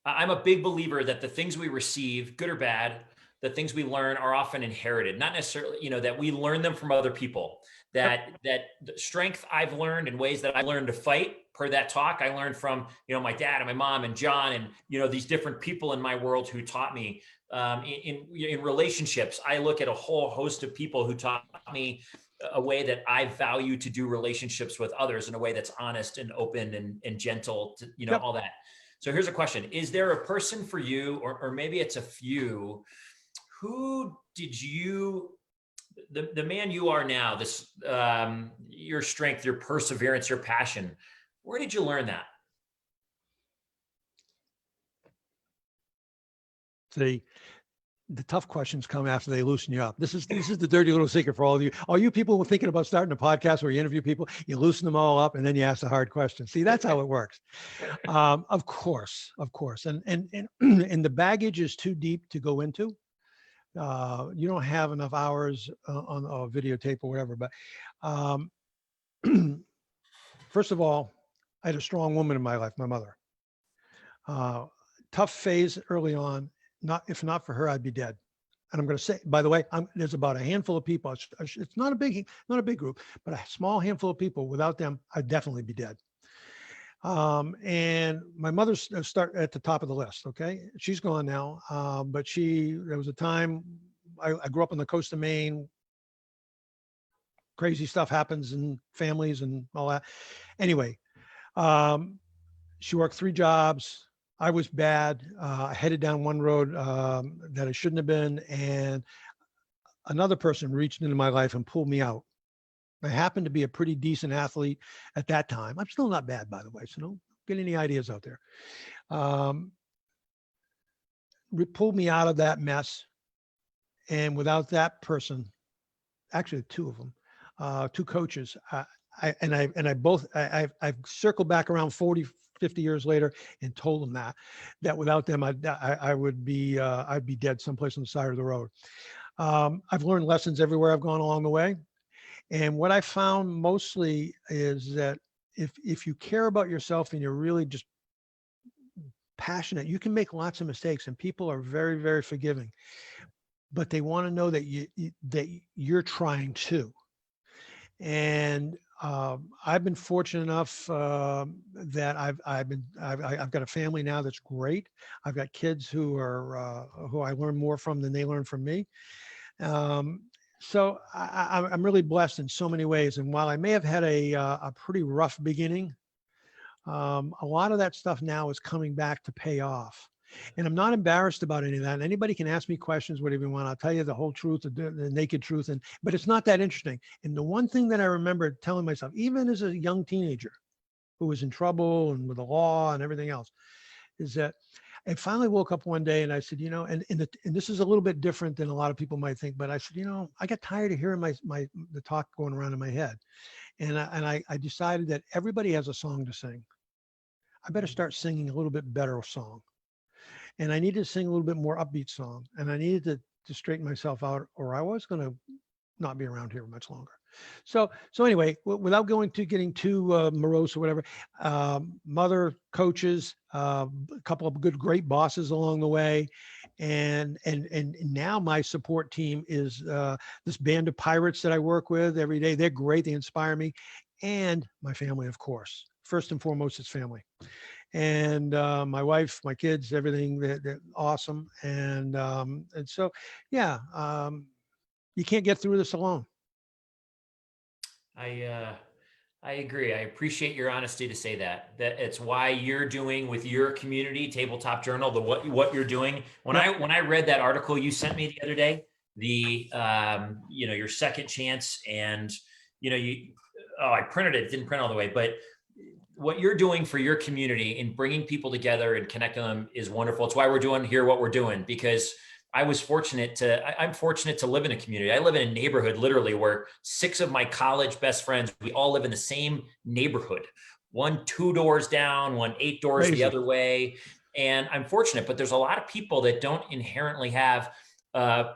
[SPEAKER 2] I'm a big believer that the things we receive, good or bad, the things we learn are often inherited, not necessarily, that we learn them from other people.
[SPEAKER 1] Yep.
[SPEAKER 2] That the strength I've learned in ways that I learned to fight, per that talk, I learned from, my dad and my mom and John and, these different people in my world who taught me. In relationships, I look at a whole host of people who taught me a way that I value to do relationships with others in a way that's honest and open and gentle,
[SPEAKER 1] Yep.
[SPEAKER 2] all that. So here's a question. Is there a person for you, or maybe it's a few, who did you, the man you are now, this, your strength, your perseverance, your passion, where did you learn that?
[SPEAKER 1] The tough questions come after they loosen you up. This is the dirty little secret for all of you. All you people who are thinking about starting a podcast where you interview people, you loosen them all up and then you ask the hard questions. See, that's how it works. Of course. And the baggage is too deep to go into. You don't have enough hours on a videotape or whatever, but first of all, I had a strong woman in my life, my mother. Tough phase early on. If not for her, I'd be dead. And I'm going to say, by the way, there's about a handful of people. It's not a big group, but a small handful of people. Without them, I'd definitely be dead. And my mother's start at the top of the list. Okay, she's gone now, but there was a time I grew up on the coast of Maine. Crazy stuff happens in families and all that. Anyway, she worked 3 jobs. I was bad. I headed down one road that I shouldn't have been. And another person reached into my life and pulled me out. I happened to be a pretty decent athlete at that time. I'm still not bad, by the way, so don't get any ideas out there. Pulled me out of that mess. And without that person, actually 2 of them, 2 coaches, I've circled back around 40, 50 years later and told them that without them, I'd be dead someplace on the side of the road. I've learned lessons everywhere I've gone along the way. And what I found mostly is that if you care about yourself and you're really just passionate, you can make lots of mistakes and people are very, very forgiving, but they want to know that you're trying too. And I've been fortunate enough that I've got a family now that's great. I've got kids who I learn more from than they learn from me. So I'm really blessed in so many ways. And while I may have had a pretty rough beginning, a lot of that stuff now is coming back to pay off. And I'm not embarrassed about any of that. Anybody can ask me questions, whatever you want. I'll tell you the whole truth, the naked truth. But it's not that interesting. And the one thing that I remember telling myself, even as a young teenager who was in trouble and with the law and everything else, is that I finally woke up one day and I said, and this is a little bit different than a lot of people might think, but I said, I got tired of hearing the talk going around in my head. And I decided that everybody has a song to sing. I better start singing a little bit better song. And I needed to sing a little bit more upbeat song. And I needed to straighten myself out or I was going to not be around here much longer. So anyway, without getting too morose or whatever, mother, coaches, a couple of great bosses along the way. And now my support team is this band of pirates that I work with every day. They're great. They inspire me. And my family, of course. First and foremost, it's family. And my wife, my kids, everything, they're awesome. And so, yeah, you can't get through this alone.
[SPEAKER 2] I agree. I appreciate your honesty to say that it's why you're doing with your community, Tabletop Journal, what you're doing. When I read that article you sent me the other day, your second chance and, I printed it, didn't print all the way, but what you're doing for your community and bringing people together and connecting them is wonderful. It's why we're doing here what we're doing, because I'm fortunate to live in a community. I live in a neighborhood literally where 6 of my college best friends, we all live in the same neighborhood. One 2 doors down, one 8 doors the
[SPEAKER 1] Crazy.
[SPEAKER 2] other way. And I'm fortunate, but there's a lot of people that don't inherently have a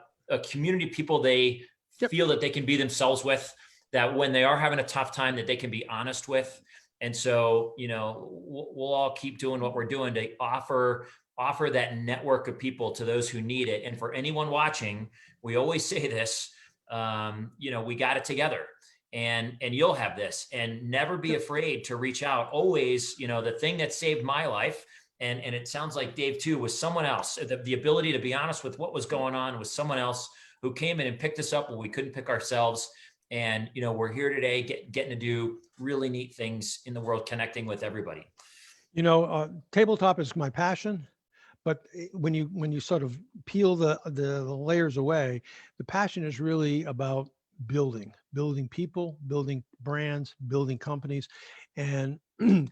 [SPEAKER 2] community of people they feel that they can be themselves with, that when they are having a tough time, that they can be honest with. And so, we'll all keep doing what we're doing to offer that network of people to those who need it. And for anyone watching, we always say this, we got it together, and you'll have this, and never be afraid to reach out. Always, the thing that saved my life, and it sounds like Dave too, was someone else. The ability to be honest with what was going on was someone else who came in and picked us up when we couldn't pick ourselves. And, we're here today getting to do really neat things in the world, connecting with everybody.
[SPEAKER 1] Tabletop is my passion, but when you sort of peel the layers away, the passion is really about building people, building brands, building companies. And I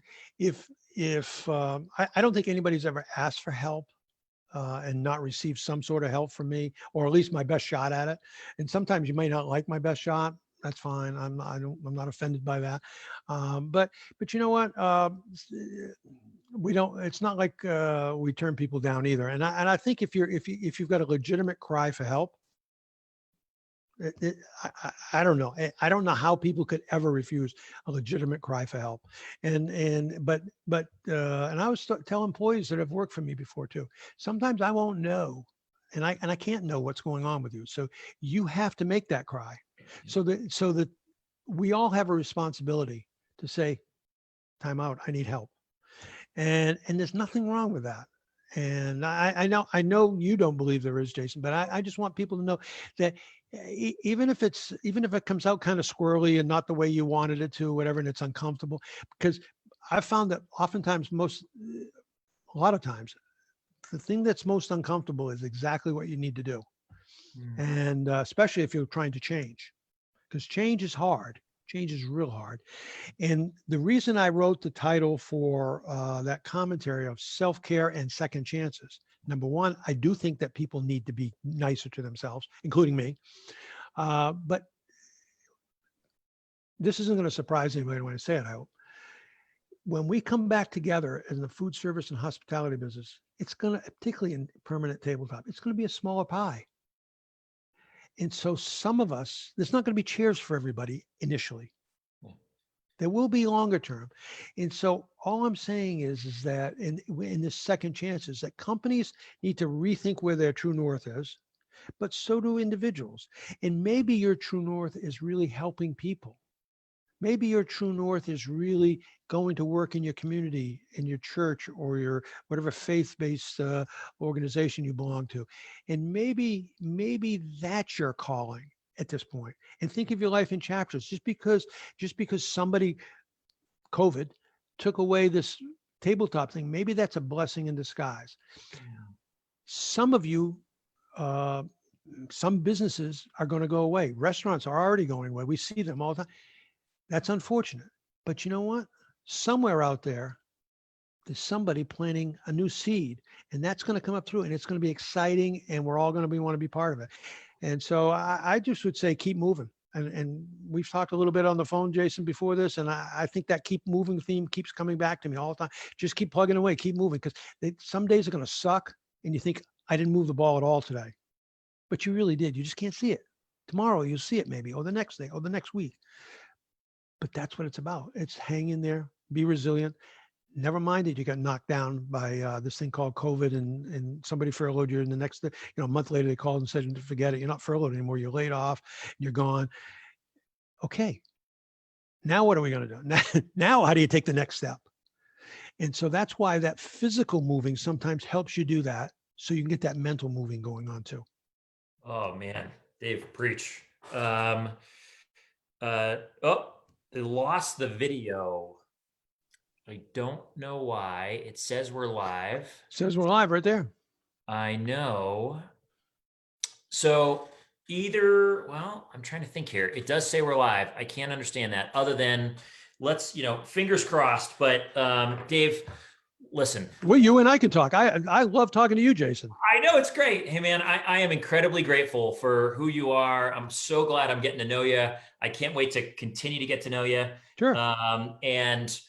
[SPEAKER 1] don't think anybody's ever asked for help and not received some sort of help from me, or at least my best shot at it. And sometimes you may not like my best shot. That's fine. I'm not offended by that. But you know what? We don't. It's not like we turn people down either. And I think if you've got a legitimate cry for help, I don't know. I don't know how people could ever refuse a legitimate cry for help. But I was tell employees that have worked for me before too. Sometimes I won't know, and I can't know what's going on with you. So you have to make that cry, so that we all have a responsibility to say, time out, I need help. And there's nothing wrong with that. And I know you don't believe there is, Jason, but I just want people to know that even if it comes out kind of squirrely and not the way you wanted it to, whatever, and it's uncomfortable, because I've found that oftentimes, a lot of times, the thing that's most uncomfortable is exactly what you need to do. And especially if you're trying to change, because change is hard. Change is real hard. And the reason I wrote the title for that commentary of self-care and second chances, number one, I do think that people need to be nicer to themselves, including me. But this isn't going to surprise anybody when I say it, I hope. When we come back together in the food service and hospitality business, it's going to, particularly in permanent tabletop, it's going to be a smaller pie. And so some of us, there's not going to be chairs for everybody initially. There will be longer term. And so all I'm saying is that in this second chance is that companies need to rethink where their true north is, but so do individuals. And maybe your true north is really helping people. Maybe your true north is really going to work in your community, in your church, or your whatever faith-based organization you belong to. And maybe that's your calling at this point. And think of your life in chapters. Just because somebody, COVID, took away this tabletop thing, maybe that's a blessing in disguise. Some of you, some businesses are going to go away. Restaurants are already going away. We see them all the time. That's unfortunate. But you know what? Somewhere out there's somebody planting a new seed, and that's going to come up through, and it's going to be exciting, and we're all going to want to be part of it. And so I just would say keep moving. And we've talked a little bit on the phone, Jason, before this, and I think that keep moving theme keeps coming back to me all the time. Just keep plugging away, keep moving, because some days are going to suck, and you think, I didn't move the ball at all today. But you really did. You just can't see it. Tomorrow you'll see it maybe, or the next day, or the next week. But that's what it's about. It's hang in there, be resilient. Never mind that you got knocked down by this thing called COVID, and somebody furloughed you, and the next, a month later they called and said, forget it, you're not furloughed anymore, you're laid off, you're gone. Okay, now what are we going to do? Now how do you take the next step? And so that's why that physical moving sometimes helps you do that, so you can get that mental moving going on too.
[SPEAKER 2] Oh man, Dave, preach. They lost the video. I don't know why. It says we're live.
[SPEAKER 1] Says we're live right there.
[SPEAKER 2] I know. So I'm trying to think here. It does say we're live. I can't understand that other than fingers crossed. But Dave, listen,
[SPEAKER 1] Well, you and I can talk. I love talking to you, Jason.
[SPEAKER 2] I know it's great. Hey man, I am incredibly grateful for who you are. I'm so glad I'm getting to know you. I can't wait to continue to get to know you.
[SPEAKER 1] Sure.
[SPEAKER 2] And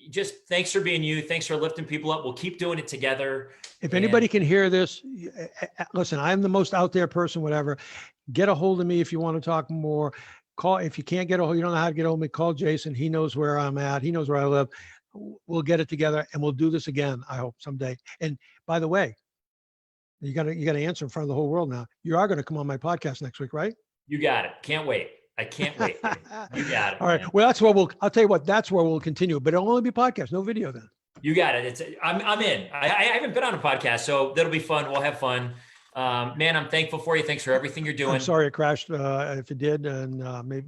[SPEAKER 2] just thanks for being you. Thanks for lifting people up. We'll keep doing it together.
[SPEAKER 1] If
[SPEAKER 2] And
[SPEAKER 1] anybody can hear this, listen, I'm the most out there person, whatever. Get a hold of me if you want to talk more. Call, if you can't get a hold, you don't know how to get a hold of me, call Jason. He knows where I'm at. He knows where I live. We'll get it together and we'll do this again, I hope, someday. And by the way, you got to answer in front of the whole world now. You are going to come on my podcast next week, right?
[SPEAKER 2] you got it. Can't wait. I can't wait. You got it.
[SPEAKER 1] All right.
[SPEAKER 2] Man.
[SPEAKER 1] Well, I'll tell you what, that's where we'll continue, but it'll only be podcast, no video then.
[SPEAKER 2] You got it. I'm in. I haven't been on a podcast, so that'll be fun. We'll have fun. Man, I'm thankful for you. Thanks for everything you're doing.
[SPEAKER 1] I'm sorry it crashed if it did, and maybe,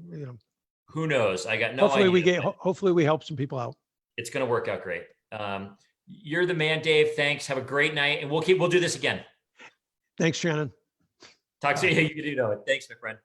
[SPEAKER 2] who knows? I got no idea.
[SPEAKER 1] Hopefully we help some people out.
[SPEAKER 2] It's going to work out great. You're the man, Dave. Thanks. Have a great night, and we'll do this again.
[SPEAKER 1] Thanks, Shannon.
[SPEAKER 2] Talk to you. You do know it. Thanks, my friend.